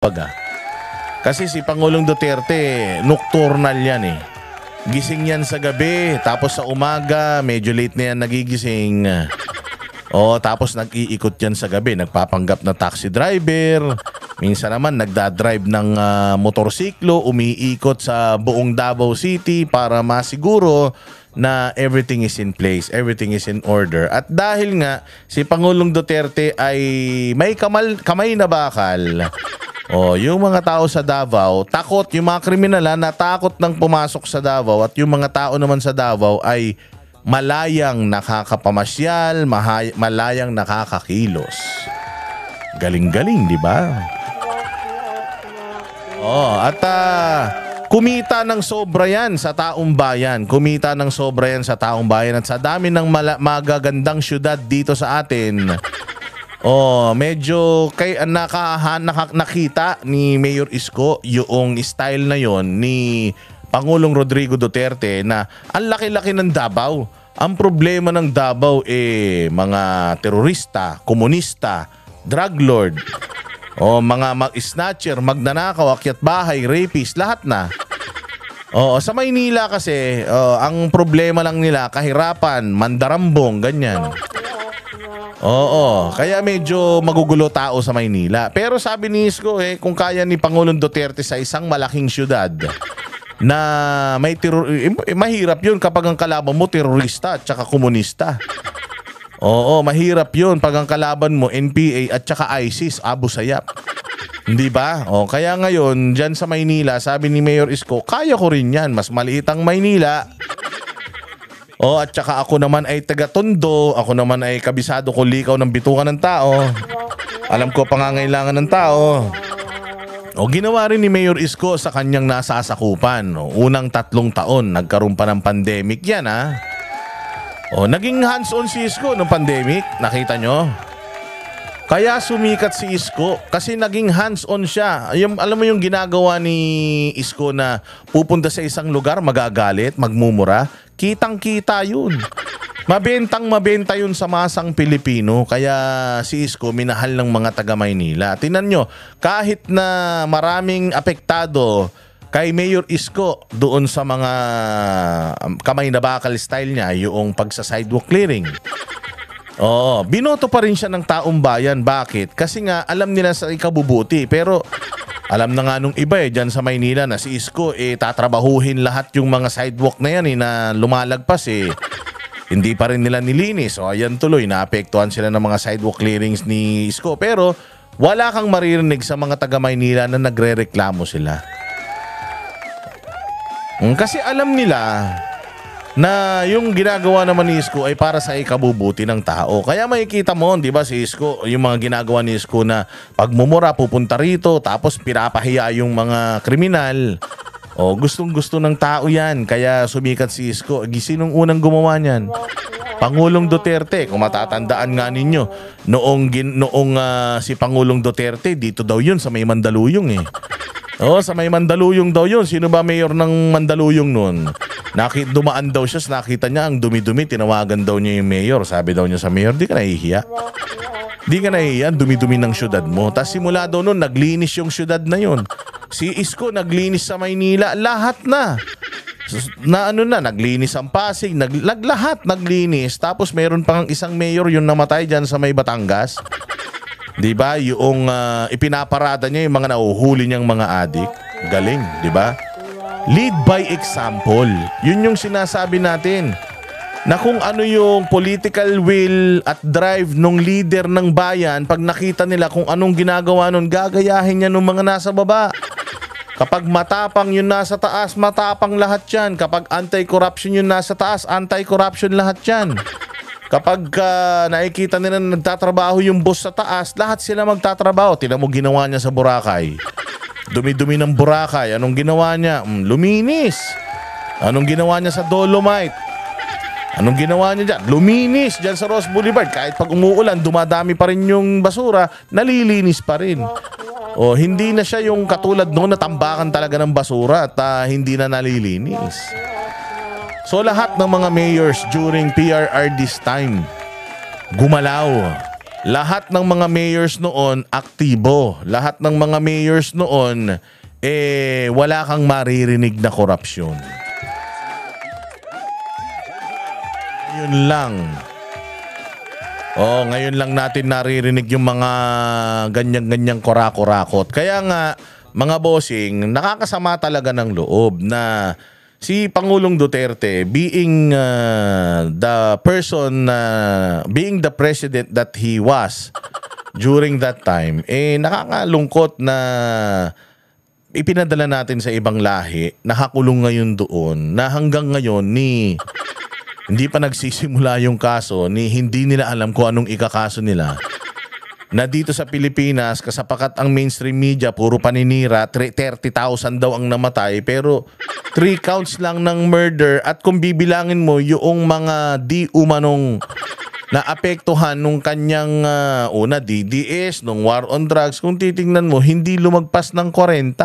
baga. Kasi si Pangulong Duterte, nocturnal yan eh. Gising yan sa gabi, tapos sa umaga, medyo late na yan nagigising. Tapos nag-iikot yan sa gabi, nagpapanggap na taxi driver. Minsan naman nagdadrive ng motorsiklo, umiikot sa buong Davao City para masiguro na everything is in place, everything is in order. At dahil nga si Pangulong Duterte ay may kamay na bakal, yung mga tao sa Davao, takot, yung mga kriminal na takot nang pumasok sa Davao, at yung mga tao naman sa Davao ay malayang nakakapamasyal, malayang nakakakilos. Galing-galing, di ba? Kumita ng sobra yan sa taong bayan. Kumita ng sobra yan sa taong bayan. At sa dami ng magagandang syudad dito sa atin, medyo nakita ni Mayor Isko yung style na yon ni Pangulong Rodrigo Duterte na ang laki-laki ng Davao. Ang problema ng Davao mga terorista, komunista, drug lord, mga mag-snatcher, magnanakaw, akyat bahay, rapist, lahat na. Sa Maynila kasi, ang problema lang nila, kahirapan, mandarambong, ganyan. Kaya medyo magugulo tao sa Maynila. Pero sabi ni Isko, kung kaya ni Pangulong Duterte sa isang malaking syudad na may mahirap yun kapag ang kalaban mo terorista at saka komunista. Mahirap yun pag ang kalaban mo NPA at saka ISIS, Abu Sayyaf. Hindi ba? Kaya ngayon, dyan sa Maynila, sabi ni Mayor Isko, kaya ko rin yan. Mas maliit ang Maynila. At saka ako naman ay taga-Tondo. Ako naman ay kabisado ko likaw ng bitukan ng tao. Alam ko pangangailangan ng tao. Ginawa rin ni Mayor Isko sa kanyang nasasakupan. Unang 3 taon, nagkaroon pa ng pandemic yan naging hands-on si Isko ng pandemic. Nakita nyo? Kaya sumikat si Isko kasi naging hands-on siya. Alam mo yung ginagawa ni Isko na pupunta sa isang lugar, magagalit, magmumura. Kitang-kita yun. Mabenta yun sa masang Pilipino. Kaya si Isko minahal ng mga taga Maynila. Tingnan nyo, kahit na maraming apektado kay Mayor Isko doon sa mga kamay na bakal style niya, yung pagsa-sidewalk clearing. Binoto pa rin siya ng taong bayan. Bakit? Kasi nga alam nila sa ikabubuti. Pero alam na nga nung iba dyan sa Maynila na si Isko tatrabahuhin lahat yung mga sidewalk na yan na lumalagpas hindi pa rin nila nilinis. Ayan tuloy, naapektuhan sila ng mga sidewalk clearings ni Isko. Pero wala kang maririnig sa mga taga Maynila na nagre-reklamo sila. Kasi alam nila na yung ginagawa naman ni Isko ay para sa ikabubuti ng tao. Kaya makikita mo, di ba, si Isko, yung mga ginagawa ni Isko na pagmumura, pupunta rito, tapos pinapahiya yung mga kriminal. Gustong-gusto ng tao yan. Kaya sumikat si Isko. Sinong unang gumawa niyan? Pangulong Duterte. Kung matatandaan nga ninyo, noong si Pangulong Duterte, dito daw yun sa may Mandaluyong sa may Mandaluyong daw yun. Sino ba mayor ng Mandaluyong nun? Dumaan daw siya, nakita niya ang dumi-dumi, tinawagan daw niya yung mayor. Sabi daw niya sa mayor, di ka nahihiya? Di ka nahihiya, dumi-dumi ng syudad mo. Tapos simula daw nun, naglinis yung syudad na yun. Si Isko naglinis sa Maynila, lahat na. Naglinis ang Pasig, lahat naglinis. Tapos meron pang isang mayor yung namatay dyan sa may Batangas. Di ba? Yung ipinaparada niya yung mga nauhuli niyang mga adik. Galing, di ba? Lead by example. Yun yung sinasabi natin. Na kung ano yung political will at drive ng leader ng bayan, pag nakita nila kung anong ginagawa nun, gagayahin niya ng mga nasa baba. Kapag matapang yung nasa taas, matapang lahat yan. Kapag anti-corruption yung nasa taas, anti-corruption lahat yan. Kapag nakikita nila na nagtatrabaho yung boss sa taas, lahat sila magtatrabaho. Tingnan mo ginawa niya sa Boracay. Dumi-dumi ng Boracay. Anong ginawa niya? Luminis. Anong ginawa niya sa Dolomite? Anong ginawa niya dyan? Luminis dyan sa Ross Boulevard. Kahit pag umuulan, dumadami pa rin yung basura, nalilinis pa rin. Hindi na siya yung katulad noon na tambakan talaga ng basura at hindi na nalilinis. So lahat ng mga mayors during PRR this time, gumalaw. Lahat ng mga mayors noon aktibo. Lahat ng mga mayors noon wala kang maririnig na korupsyon. Yun lang. Ngayon lang natin naririnig yung mga ganyan-ganyang korak-korakot. Kaya nga, mga bossing, nakakasama talaga ng loob na si Pangulong Duterte being the person, being the president that he was during that time, nakakalungkot na ipinadala natin sa ibang lahi, nakakulong ngayon doon, na hanggang ngayon hindi pa nagsisimula yung kaso, hindi nila alam kung anong ikakaso nila. Na dito sa Pilipinas, kasapakat ang mainstream media, puro paninira, 30,000 daw ang namatay, pero 3 counts lang ng murder, at kung bibilangin mo yung mga di umanong naapektuhan nung kanyang DDS, nung war on drugs, kung titingnan mo, hindi lumagpas ng 40.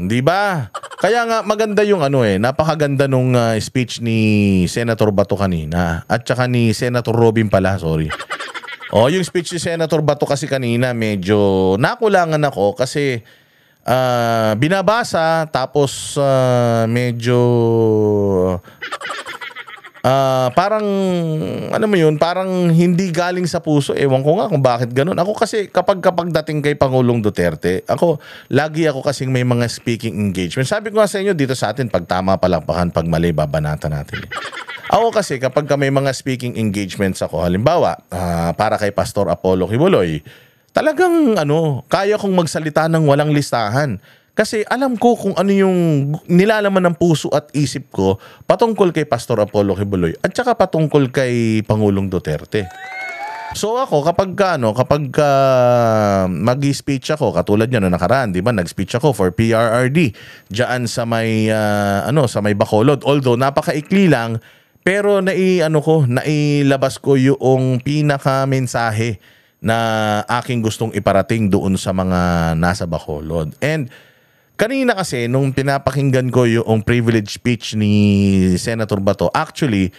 Di ba? Kaya nga maganda yung napakaganda nung speech ni Senator Bato kanina, at saka ni Senator Robin pala, sorry. Yung speech ni Senator Bato kasi kanina medyo nakulangan ako kasi binabasa tapos medyo parang parang hindi galing sa puso. Ewan ko nga kung bakit ganun. Ako kasi kapag dating kay Pangulong Duterte, lagi ako kasing may mga speaking engagement. Sabi ko nga sa inyo dito sa atin, pag tama palakpakan, pag mali babanatan natin. Ako kasi kapag may mga speaking engagements ako, halimbawa, para kay Pastor Apollo Kibuloy, talagang kaya kong magsalita ng walang listahan. Kasi alam ko kung ano yung nilalaman ng puso at isip ko patungkol kay Pastor Apollo Kibuloy at saka patungkol kay Pangulong Duterte. So ako kapag mag-speech ako, katulad niya no nakaraan, 'di ba? Nag-speech ako for PRRD diyan sa may sa may Bacolod. Although napakaikli lang, pero nailabas ko yung pinaka-mensahe na aking gustong iparating doon sa mga nasa Bacolod. And kanina kasi, nung pinapakinggan ko yung privilege speech ni Senator Bato, actually,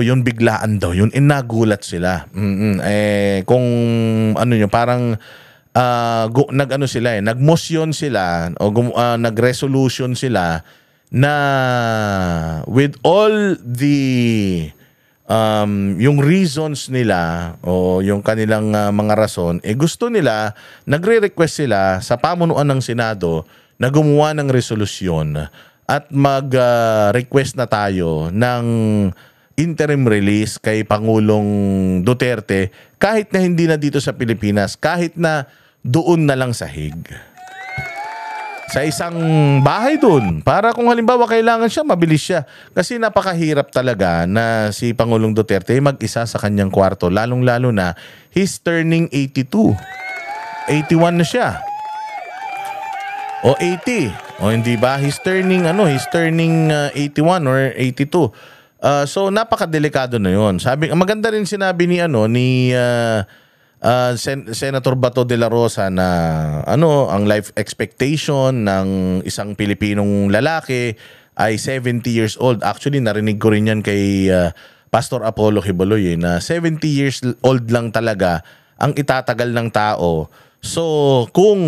yun, biglaan daw, yun, nagulat sila. Kung parang nag-motion sila, o nag-resolution sila, na with all the yung reasons nila o yung kanilang mga rason, gusto nila, nagre-request sila sa pamunuan ng Senado na gumawa ng resolusyon at mag-request na tayo ng interim release kay Pangulong Duterte kahit na hindi na dito sa Pilipinas, kahit na doon na lang sa Hague. Sa isang bahay doon. Para kung halimbawa kailangan siya, mabilis siya. Kasi napakahirap talaga na si Pangulong Duterte mag-isa sa kanyang kwarto. Lalong-lalo na, he's turning 82. 81 na siya. O 80. O hindi ba? He's turning 81 or 82. So napakadelikado na 'yon. Maganda rin sinabi ni Senator Bato de la Rosa na ang life expectation ng isang Pilipinong lalaki ay 70 years old. Actually, narinig ko rin yan kay Pastor Apollo Kibuloy na 70 years old lang talaga ang itatagal ng tao. So, kung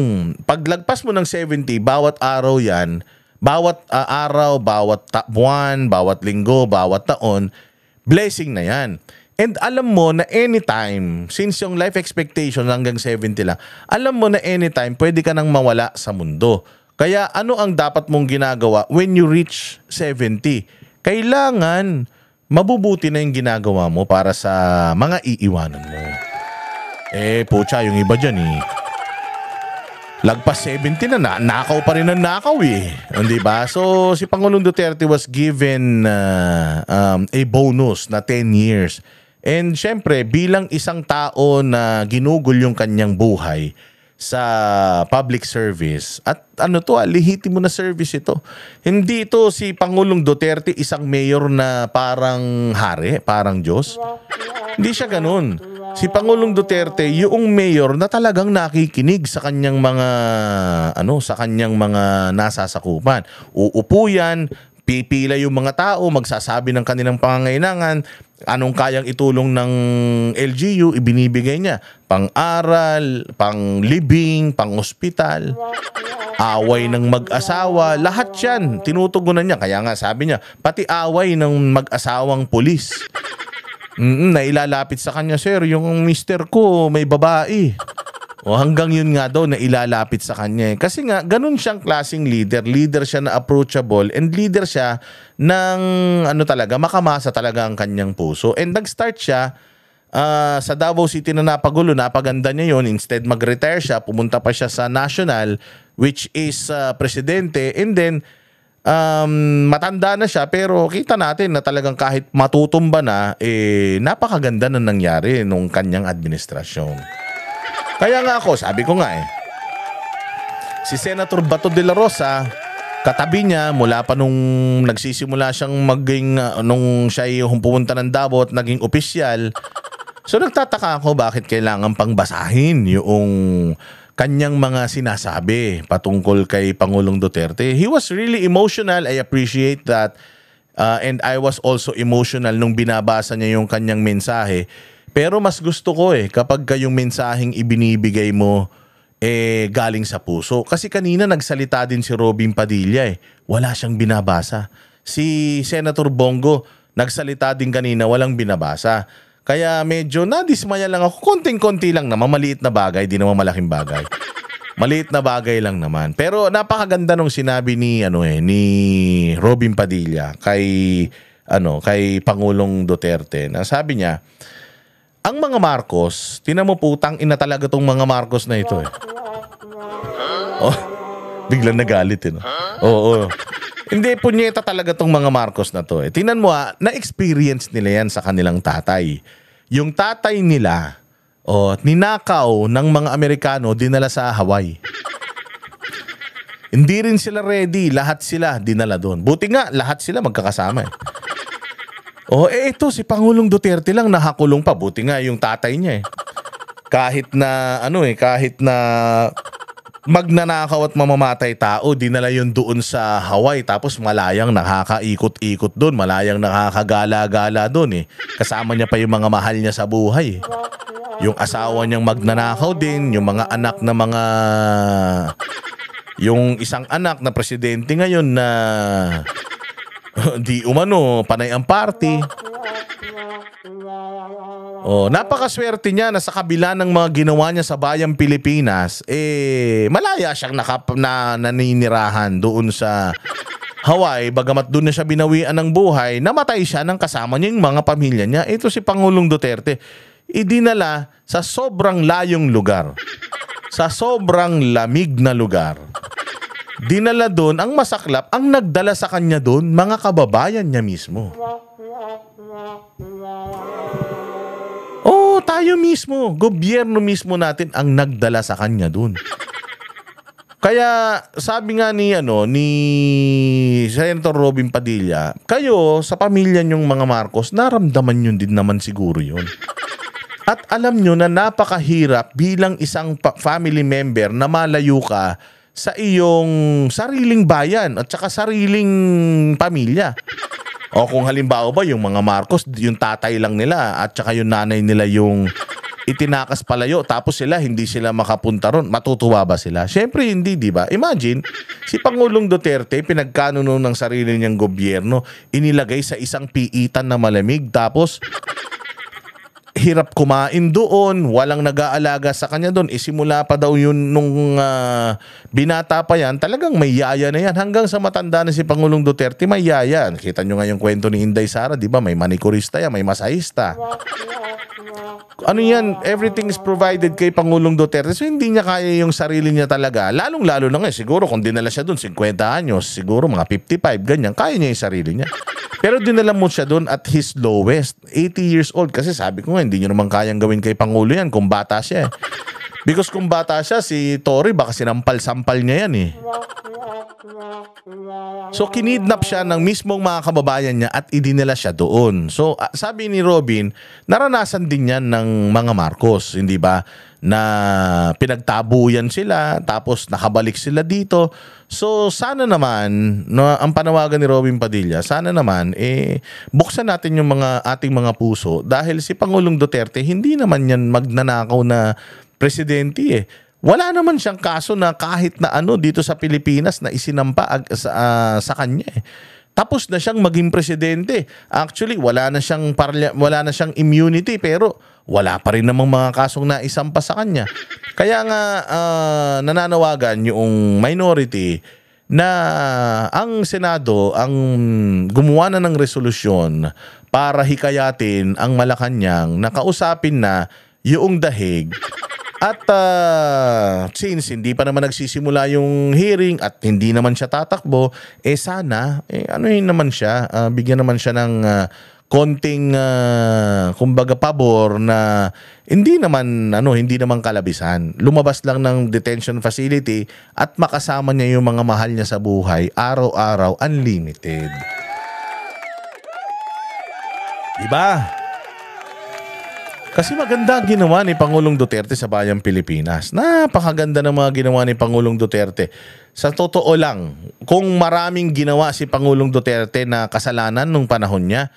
paglagpas mo ng 70, bawat araw yan, bawat araw, bawat buwan, bawat linggo, bawat taon, blessing na yan. And alam mo na anytime, since yung life expectation hanggang 70 lang, alam mo na anytime pwede ka nang mawala sa mundo. Kaya ano ang dapat mong ginagawa when you reach 70? Kailangan mabubuti na yung ginagawa mo para sa mga iiwanan mo. Pucha, yung iba dyan lagpas 70 na, nakaw pa rin ang nakaw Hindi ba? So si Pangulong Duterte was given a bonus na 10 years. And syempre, bilang isang tao na ginugol yung kanyang buhay sa public service, at lihitimo na service ito. Hindi ito si Pangulong Duterte isang mayor na parang hari, parang Diyos. Hindi siya ganun. Si Pangulong Duterte, yung mayor na talagang nakikinig sa kanyang mga nasasakupan. Uupo yan, pipila yung mga tao, magsasabi ng kanilang pangangailangan, Anong kayang itulong ng LGU, ibinibigay niya. Pang-aral, pang-living, pang-ospital, away ng mag-asawa, lahat yan, tinutugunan niya. Kaya nga sabi niya, pati away ng mag-asawang pulis. Nailalapit sa kanya, sir, yung mister ko may babae. O hanggang yun nga daw na ilalapit sa kanya. Kasi nga, ganun siyang klaseng leader. Leader siya na approachable and leader siya ng talaga, makamasa talaga ang kanyang puso. And nag-start siya sa Davao City na napagulo, napaganda niya yun. Instead mag-retire siya, pumunta pa siya sa national, which is presidente. And then, matanda na siya pero kita natin na talagang kahit matutumba na, napakaganda na nangyari nung kanyang administrasyon. Kaya nga ako, sabi ko nga si Senator Bato de la Rosa, katabi niya mula pa nung nagsisimula siyang maging, nung siya yung pumunta ng Davao at naging opisyal. So nagtataka ako bakit kailangan pang basahin yung kanyang mga sinasabi patungkol kay Pangulong Duterte. He was really emotional, I appreciate that. And I was also emotional nung binabasa niya yung kanyang mensahe. Pero mas gusto ko kapag yung mensaheng ibinibigay mo galing sa puso. Kasi kanina nagsalita din si Robin Padilla wala siyang binabasa. Si Senator Bongo nagsalita din kanina, walang binabasa. Kaya medyo nadismaya lang ako. Konting-konti lang naman, maliit na bagay, di naman malaking bagay. Maliit na bagay lang naman. Pero napakaganda nung sinabi ni ni Robin Padilla kay Pangulong Duterte. Na sabi niya, ang mga Marcos, tinan mo putang ina talaga tong mga Marcos na ito Oh, biglang nagalit no? Oo. Hindi, punyeta talaga tong mga Marcos na to Tinan mo na-experience nila yan sa kanilang tatay. Yung tatay nila, ninakaw ng mga Amerikano, dinala sa Hawaii. Hindi rin sila ready, lahat sila dinala doon. Buti nga, lahat sila magkakasama ito si Pangulong Duterte lang nakakulong pa. Buti nga yung tatay niya Kahit na kahit na magnanakaw at mamamatay tao, dinala yun doon sa Hawaii. Tapos malayang nakakaikot-ikot doon, malayang nakakagala-gala doon Kasama niya pa yung mga mahal niya sa buhay Yung asawa niyang magnanakaw din, yung mga anak na yung isang anak na presidente ngayon na di umano, panay ang party. Napakaswerte niya na sa kabila ng mga ginawa niya sa bayang Pilipinas, malaya siyang naninirahan doon sa Hawaii. Bagamat doon na siya binawian ng buhay, namatay siya ng kasama niya yung mga pamilya niya. Ito si Pangulong Duterte, idinala sa sobrang layong lugar, sa sobrang lamig na lugar. Dinala doon, ang masaklap, ang nagdala sa kanya doon, mga kababayan niya mismo. Tayo mismo, gobyerno mismo natin ang nagdala sa kanya doon. Kaya sabi nga ni Senator Robin Padilla, kayo sa pamilya niyong mga Marcos, naramdaman nyo din naman siguro yun. At alam nyo na napakahirap bilang isang family member na malayo ka sa iyong sariling bayan at saka sariling pamilya. Kung halimbawa ba yung mga Marcos, yung tatay lang nila at saka yung nanay nila yung itinakas palayo tapos hindi sila makapunta ron, matutuwa ba sila? Siyempre hindi, di ba? Imagine, si Pangulong Duterte, pinagkanuno ng sarili niyang gobyerno, inilagay sa isang piitan na malamig tapos hirap kumain doon, walang nag-aalaga sa kanya doon. Simula pa daw yun nung binata pa yan, talagang may yaya na yan. Hanggang sa matanda na si Pangulong Duterte, may yaya. Kita nyo nga yung kwento ni Inday Sara, di ba? May manikurista yan, may masahista. Everything is provided kay Pangulong Duterte. So hindi niya kaya yung sarili niya talaga. Lalong-lalo na siguro kung dinala siya doon 50 anyos, siguro mga 55, ganyan, kaya niya yung sarili niya. Pero dinala mo siya doon at his lowest, 80 years old. Kasi sabi ko nga, hindi niyo naman kayang gawin kay Pangulo yan kung bata siya Because kung bata siya, si Tory baka sinampal-sampal niya yan So kinidnap siya ng mismong mga kababayan niya at idinala siya doon. So sabi ni Robin, naranasan din yan ng mga Marcos, hindi ba? na pinagtabuyan sila tapos nakabalik sila dito. So sana naman ang panawagan ni Robin Padilla, sana naman buksan natin yung ating mga puso dahil si Pangulong Duterte hindi naman yan magnanakaw na presidente Wala naman siyang kaso na kahit na ano dito sa Pilipinas na isinampa sa kanya Tapos na siyang maging presidente. Actually, wala na siyang immunity pero wala pa rin namang mga kasong naisampa sa kanya. Kaya nga nananawagan yung minority na ang Senado ang gumawa na ng resolusyon para hikayatin ang Malacanang na kausapin na yung dahig. At since hindi pa naman nagsisimula yung hearing at hindi naman siya tatakbo, sana, anuhin naman siya, bigyan naman siya ng konting, kumbaga pabor na hindi naman kalabisan. Lumabas lang ng detention facility at makasama niya yung mga mahal niya sa buhay, araw-araw, unlimited. Diba? Kasi maganda ang ginawa ni Pangulong Duterte sa bayang Pilipinas. Napakaganda ng mga ginawa ni Pangulong Duterte. Sa totoo lang, kung maraming ginawa si Pangulong Duterte na kasalanan nung panahon niya,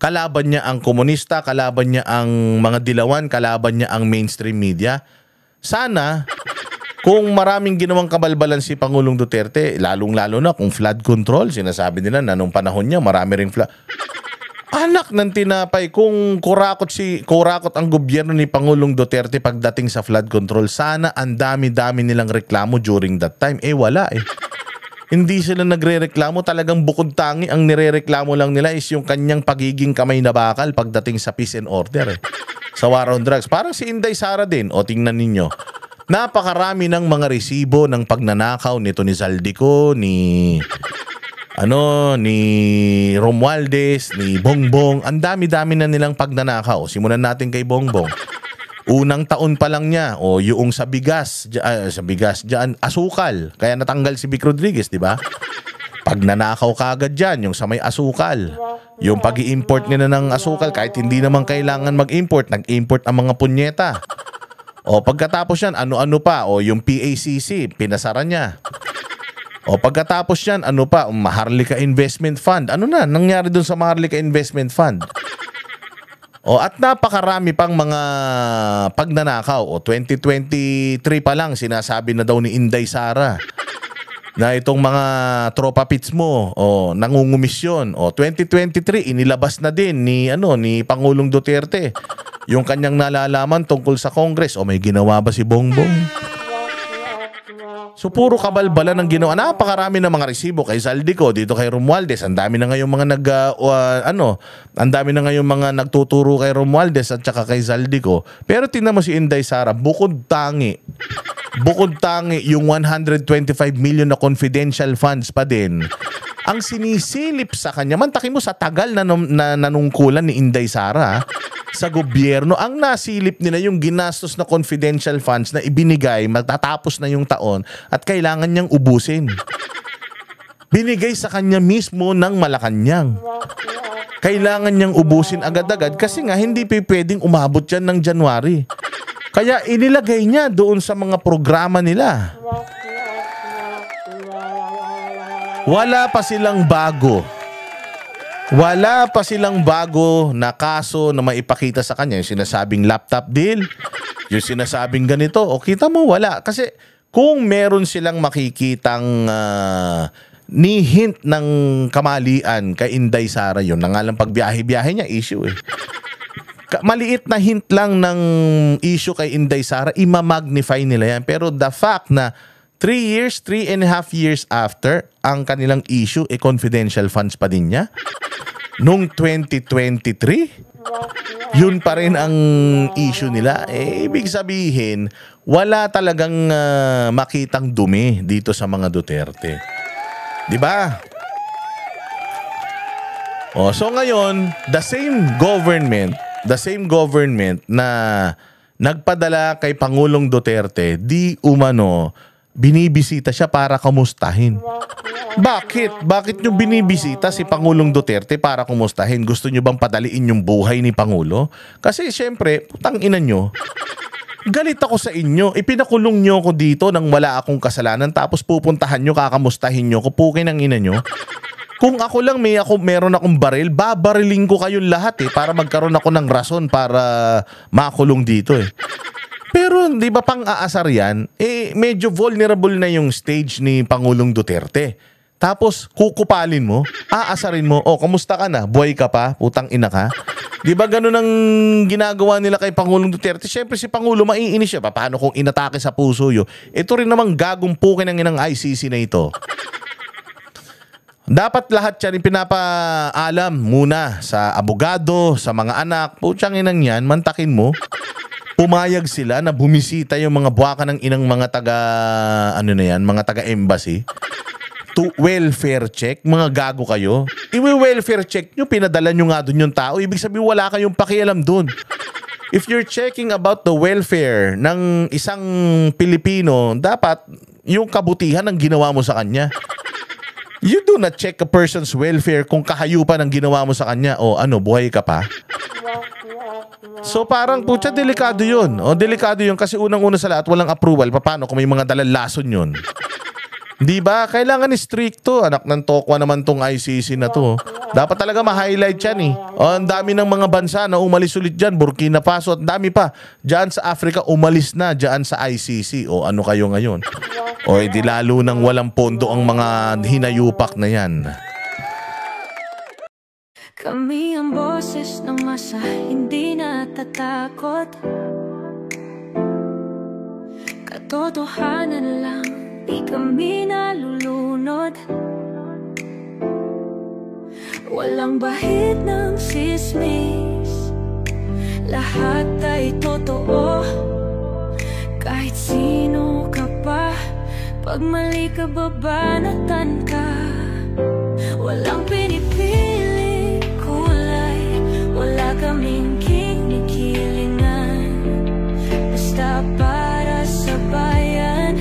kalaban niya ang komunista, kalaban niya ang mga dilawan, kalaban niya ang mainstream media. Sana, kung maraming ginawang kabalbalan si Pangulong Duterte, lalong-lalo na kung flood control, sinasabi nila na nung panahon niya, marami ring flood. Anak ng tinapay, kung kurakot ang gobyerno ni Pangulong Duterte pagdating sa flood control, sana ang dami-dami nilang reklamo during that time. Wala Hindi sila nagrereklamo, talagang bukod tangi ang nirereklamo lang nila is yung kanyang pagiging kamay na bakal pagdating sa peace and order sa war on drugs. Parang si Inday Sara din, tingnan ninyo. Napakarami ng mga resibo ng pagnanakaw nito ni Zaldico, ni Romualdez, ni Bongbong. Ang dami-dami na nilang pagnanakaw. Simulan natin kay Bongbong. Unang taon pa lang niya, yung sa bigas diyan, asukal. Kaya natanggal si Vic Rodriguez, di ba? Pagnanakaw kagad diyan, yung sa may asukal. Yung pag-i-import nila ng asukal, kahit hindi naman kailangan mag-import, nag-import ang mga punyeta. Pagkatapos yan, ano-ano pa, yung PACC, pinasara niya. Pagkatapos yan, Maharlika Investment Fund. Ano na nangyari dun sa Maharlika Investment Fund? At napakarami pang mga pagnanakaw. 2023 pa lang, sinasabi na daw ni Inday Sara na itong mga tropa pits mo, nangungumisyon. 2023, inilabas na din ni Pangulong Duterte yung kanyang nalalaman tungkol sa Congress. May ginawa ba si Bongbong? So puro kabalbala ng ginawa. Napakarami ng mga resibo kay Zaldico, dito kay Romualdez. Ang dami na ngayong mga nagtuturo kay Romualdez at saka kay Zaldico. Pero tingnan mo si Inday Sara, bukod tangi yung 125 million na confidential funds pa din ang sinisilip sa kanya. Mantakin mo sa tagal na nanungkulan ni Inday Sara sa gobyerno, ang nasilip nila yung ginastos na confidential funds na ibinigay, matatapos na yung taon at kailangan niyang ubusin. Binigay sa kanya mismo ng Malacanang. Kailangan niyang ubusin agad-agad kasi nga hindi pwedeng umabot yan ng January. Kaya inilagay niya doon sa mga programa nila. Wala pa silang bago na kaso na maipakita sa kanya. Yung sinasabing laptop deal, yung sinasabing ganito. Kita mo, wala. Kasi kung meron silang makikitang ni hint ng kamalian kay Inday Sara, yun na nga lang pagbiyahe-biyahe niya, issue maliit na hint lang ng issue kay Inday Sara, imamagnify nila yan. Pero the fact na 3.5 years after, ang kanilang issue, confidential funds pa din niya. Noong 2023, yun pa rin ang issue nila. Ibig sabihin, wala talagang makitang dumi dito sa mga Duterte. Diba? So ngayon, the same government na nagpadala kay Pangulong Duterte, di umano, binibisita siya para kamustahin. Bakit? Bakit nyo binibisita si Pangulong Duterte para kumustahin? Gusto nyo bang padaliin yung buhay ni Pangulo? Kasi syempre, putang ina nyo, Galit ako sa inyo. Ipinakulong nyo ako dito nang wala akong kasalanan tapos pupuntahan nyo, kakamustahin nyo, kupukin ang ina nyo. Kung ako lang meron akong baril, babariling ko kayong lahat para magkaroon ako ng rason para makulong dito Pero di ba pang-aasar yan, medyo vulnerable na yung stage ni Pangulong Duterte. Tapos kukupalin mo, aasarin mo, kamusta ka na? Buhay ka pa? Putang ina ka? Di ba ganun ang ginagawa nila kay Pangulong Duterte? Siyempre si Pangulo maiinis siya. Paano kung inatake sa puso yun? Ito rin namang gagong pukin ng inang ICC na ito. Dapat lahat yan pinapaalam muna sa abogado, sa mga anak. Putsang inang yan, mantakin mo. Pumayag sila na bumisita yung mga buwaka ng inang mga mga taga-embassy. To welfare check, mga gago kayo. Iwi-welfare check nyo, pinadala nyo nga dun yung tao. Ibig sabihin wala kayong pakialam dun. If you're checking about the welfare ng isang Pilipino, dapat yung kabutihan ang ginawa mo sa kanya. You do not check a person's welfare kung kahayupan ang ginawa mo sa kanya. Buhay ka pa? So parang putya, delikado yun. Delikado yun kasi unang-una sa lahat, walang approval. Paano kung may mga dalalason yun? Di ba? Kailangan stricto. Anak ng tokwa naman tong ICC na to. Dapat talaga ma-highlight yan ang dami ng mga bansa na umalis ulit dyan. Burkina Faso at dami pa. Diyan sa Africa umalis na diyan sa ICC. Ano kayo ngayon? Di lalo nang walang pondo ang mga hinayupak na yan. Kami ang boses ng masa, hindi natatakot. Katotohanan lang, di kami nalulunod. Walang bahid ng sismis, lahat ay totoo. Kahit sino ka pa, pag mali ka babanatan ka. Walang pinipiling kulay, wala kaming kinikilingan. Basta para sa bayan,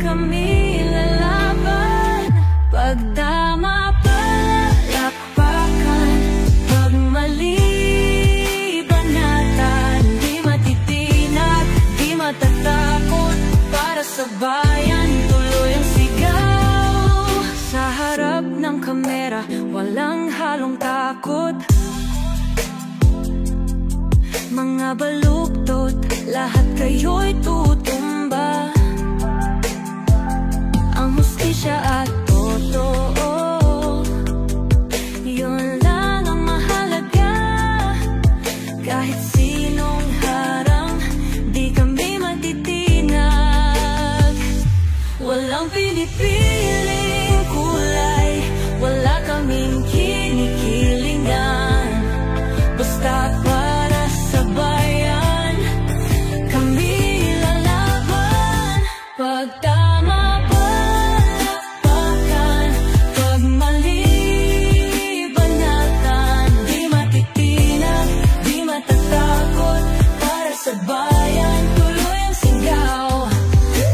kami lalaban. Pagdama palakpakan, pag mali banatan. Di matitinag, di matatakot, para sa bayan tuloy ang sigaw. Sa harap ng kamera, walang halong takot. Mga baluktot, lahat kayo'y tutumba. Ang hustisya at totoo, yun lang ang mahalaga. Kahit sinong harang, di kami matitinag. Walang pinipiling kulay, wala kaming kinikilingan. Basta para sa bayan, kami lalaban. Pagtama palakpakan, pag mali banatan. Di matitinag, di matatakot, para sa bayan tuloy ang sigaw.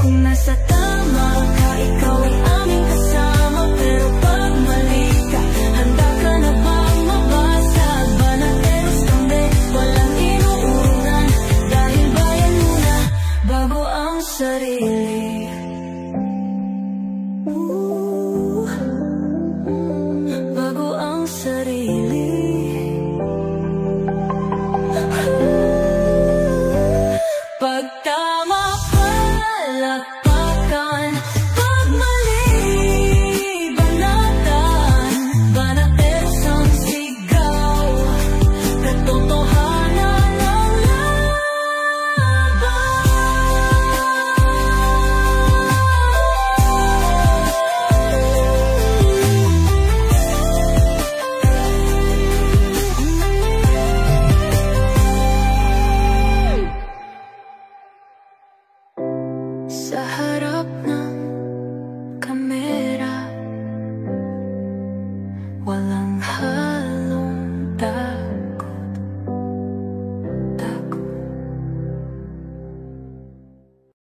Kung nasa tama ka, ikaw ay aming kasama. Pero pag mali ka, handa ka na bang mabasag? Banateros kami, walang inuurungan. Dahil bayan muna, bago ang sarili. Bago ang sarili. Pagtama palakpakan, pag mali banatan. Banateros ang sigaw, katotohanan ang sa harap ng kamera, walang halong